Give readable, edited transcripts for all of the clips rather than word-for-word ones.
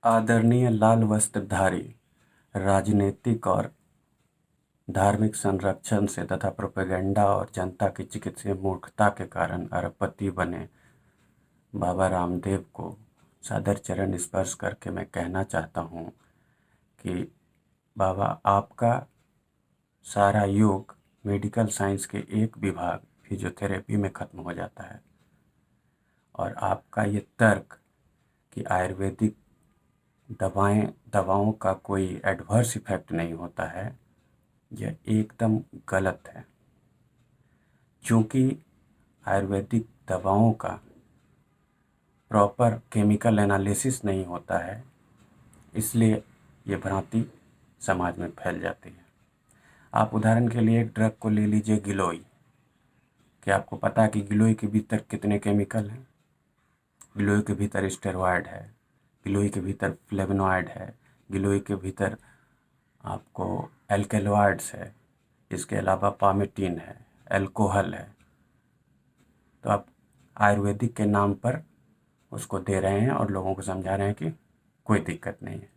आदरणीय लाल वस्त्रधारी राजनीतिक और धार्मिक संरक्षण से तथा प्रोपेगेंडा और जनता की चिकित्सीय मूर्खता के कारण अरबपति बने बाबा रामदेव को सादर चरण स्पर्श करके मैं कहना चाहता हूँ कि बाबा, आपका सारा योग मेडिकल साइंस के एक विभाग फिजियोथेरेपी में ख़त्म हो जाता है और आपका ये तर्क कि आयुर्वेदिक दवाओं का कोई एडवर्स इफ़ेक्ट नहीं होता है, यह एकदम गलत है। क्योंकि आयुर्वेदिक दवाओं का प्रॉपर केमिकल एनालिसिस नहीं होता है, इसलिए ये भ्रांति समाज में फैल जाती है। आप उदाहरण के लिए एक ड्रग को ले लीजिए, गिलोई। क्या आपको पता है कि गिलोई के भीतर कितने केमिकल हैं? गिलोई के भीतर स्टेरॉयड है, गिलोई के भीतर फ्लेवोनॉइड है, गिलोई के भीतर आपको एल्केलॉइड्स है, इसके अलावा पामेटिन है, अल्कोहल है। तो आप आयुर्वेदिक के नाम पर उसको दे रहे हैं और लोगों को समझा रहे हैं कि कोई दिक्कत नहीं है।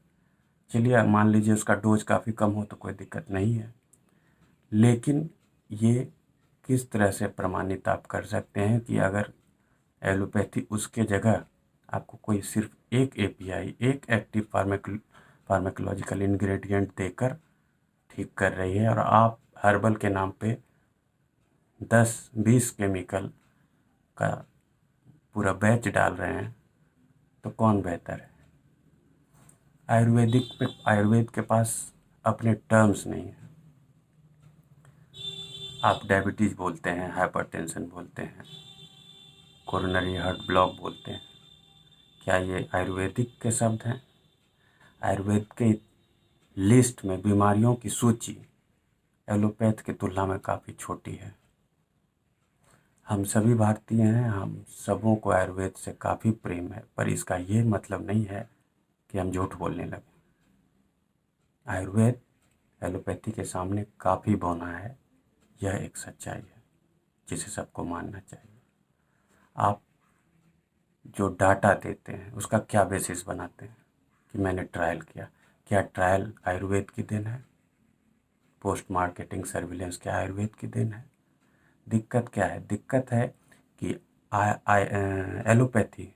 चलिए, मान लीजिए उसका डोज काफ़ी कम हो तो कोई दिक्कत नहीं है, लेकिन ये किस तरह से प्रमाणित आप कर सकते हैं कि अगर एलोपैथी उसके जगह आपको कोई सिर्फ एक एपीआई, एक एक्टिव फार्माकोलॉजिकल इंग्रेडिएंट देकर ठीक कर रही है और आप हर्बल के नाम पे 10-20 केमिकल का पूरा बैच डाल रहे हैं, तो कौन बेहतर है? आयुर्वेद के पास अपने टर्म्स नहीं है। आप डायबिटीज़ बोलते हैं, हाइपरटेंशन बोलते हैं, कोरोनरी हार्ट ब्लॉक बोलते हैं। क्या ये आयुर्वेदिक के शब्द हैं? आयुर्वेद के लिस्ट में बीमारियों की सूची एलोपैथ की तुलना में काफ़ी छोटी है। हम सभी भारतीय हैं, हम सबों को आयुर्वेद से काफ़ी प्रेम है, पर इसका ये मतलब नहीं है कि हम झूठ बोलने लगे। आयुर्वेद एलोपैथी के सामने काफ़ी बौना है, यह एक सच्चाई है जिसे सबको मानना चाहिए। आप जो डाटा देते हैं उसका क्या बेसिस बनाते हैं कि मैंने ट्रायल किया? क्या ट्रायल आयुर्वेद की देन है? पोस्ट मार्केटिंग सर्विलेंस क्या आयुर्वेद की देन है? दिक्कत क्या है? दिक्कत है कि एलोपैथी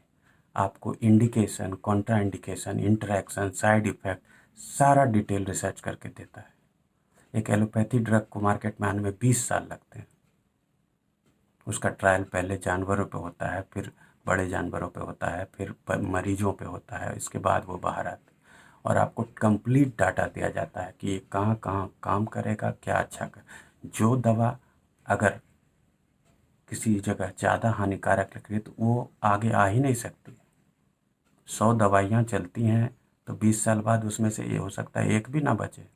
आपको indication, Contra indication, interaction, side effect सारा डिटेल रिसर्च करके देता है। एक एलोपैथी ड्रग को मार्केट में आने में 20 साल लगते हैं। उसका ट्रायल पहले जानवरों पे होता है, फिर बड़े जानवरों पे होता है, फिर मरीजों पे होता है, इसके बाद वो बाहर आते हैं और आपको कंप्लीट डाटा दिया जाता है कि ये कहाँ कहाँ काम करेगा, क्या अच्छा कर। जो दवा अगर किसी जगह ज़्यादा हानिकारक लग रही है तो वो आगे आ ही नहीं सकती। 100 दवाइयाँ चलती हैं तो 20 साल बाद उसमें से ये हो सकता है एक भी ना बचे,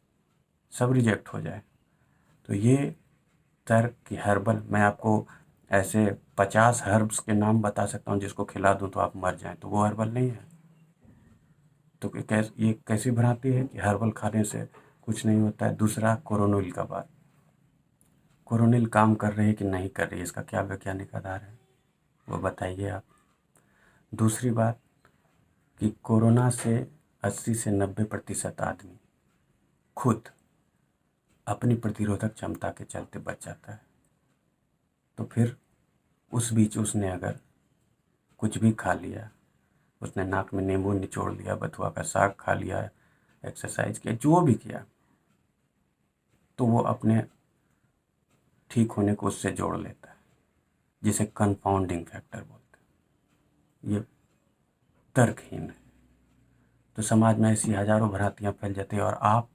सब रिजेक्ट हो जाए। तो ये तर्क कि हर्बल, मैं आपको ऐसे 50 हर्ब्स के नाम बता सकता हूँ जिसको खिला दूँ तो आप मर जाएं, तो वो हर्बल नहीं है। तो ये कैसी भ्रांति है कि हर्बल खाने से कुछ नहीं होता है? दूसरा, कोरोनिल का बात, कोरोनिल काम कर रही है कि नहीं कर रही है, इसका क्या वैज्ञानिक आधार है, वो बताइए आप। दूसरी बात कि कोरोना से 80 से 90% आदमी खुद अपनी प्रतिरोधक क्षमता के चलते बच जाता है। तो फिर उस बीच उसने अगर कुछ भी खा लिया, उसने नाक में नींबू निचोड़ लिया, बथुआ का साग खा लिया, एक्सरसाइज किया, जो भी किया, तो वो अपने ठीक होने को उससे जोड़ लेता है, जिसे कंपाउंडिंग फैक्टर बोलते हैं। ये तर्कहीन है। तो समाज में ऐसी हजारों भ्रांतियाँ फैल जाती हैं और आप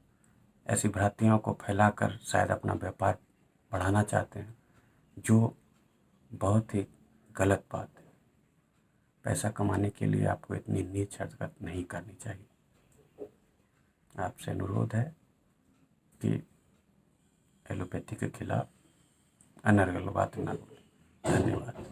ऐसी भ्रांतियों को फैलाकर शायद अपना व्यापार बढ़ाना चाहते हैं, जो बहुत ही गलत बात है। पैसा कमाने के लिए आपको इतनी नीच हरकत नहीं करनी चाहिए। आपसे अनुरोध है कि एलोपैथी के खिलाफ अनर्गल बात ना बोलें। धन्यवाद।